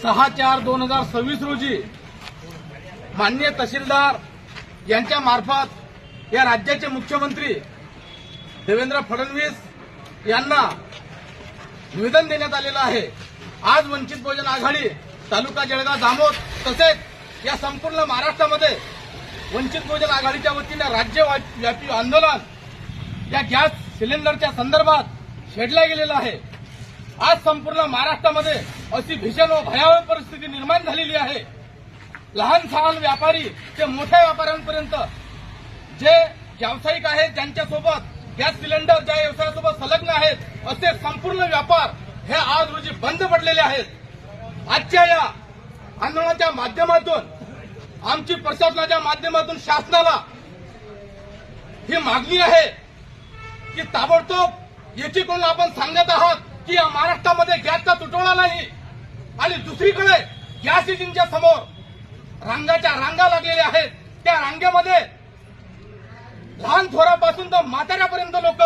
6/4/2026 रोजी माननीय तहसीलदार यांच्या मार्फत या राज्याचे मुख्यमंत्री देवेंद्र फडणवीस यांना निवेदन देण्यात आलेलं आहे। आज वंचित बहुजन आघाडी तालुका जळगाव जामोद तसेच या संपूर्ण महाराष्ट्रामध्ये वंचित बहुजन आघाडीच्या वतीने राज्यव्यापी आंदोलन या गॅस सिलेंडरच्या संदर्भात छेडलं गेलेलं आहे। आज संपूर्ण महाराष्ट्रामध्ये अशी भीषण व भयावह परिस्थिती निर्माण झालेली आहे। लहान सहान व्यापारी ते मोठ्या व्यापाऱ्यांपर्यंत जे व्यावसायिक आहेत, ज्यांच्यासोबत गॅस सिलेंडर ज्या व्यवसायासोबत संलग्न आहेत, असे संपूर्ण व्यापार हे आज रोजी बंद पडलेले आहेत। आजच्या या आंदोलनाच्या माध्यमातून आमची प्रशासनाच्या माध्यमातून शासनाला ही मागणी आहे की ताबडतोब एकीकडून आपण सांगत आहात की या महाराष्ट्रामध्ये गॅसचा तुटवडा नाही आणि दुसरीकडे गॅस एजन्सीच्या समोर रांगाच्या रांगा लागलेल्या आहेत। त्या रांगेमध्ये लहान थोरापासून तर म्हाताऱ्यापर्यंत लोक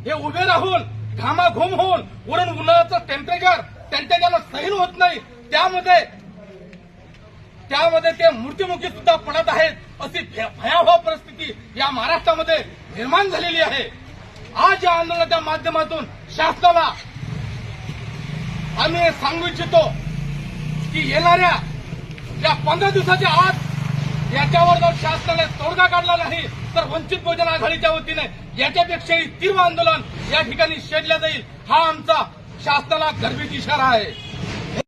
हे उभे राहून घामाघूम होऊन वरून उन्हाळ्याचं टेम्परेचर त्यांच्याकडे सहन होत नाही, त्यामध्ये ते मृत्युमुखी सुद्धा पडत आहेत। अशी भयावह परिस्थिती या महाराष्ट्रामध्ये निर्माण झालेली आहे। आज या आंदोलनाच्या माध्यमातून शासनाला आम्ही सांगू इच्छितो की येणाऱ्या या 15 दिवसाच्या आत याच्यावर जर शासनाने तोडगा काढला नाही तर वंचित बहुजन आघाडीच्या वतीने याच्यापेक्षाही तीव्र आंदोलन या ठिकाणी छेडलं जाईल। हा आमचा शासनाला गर्भित इशारा आहे।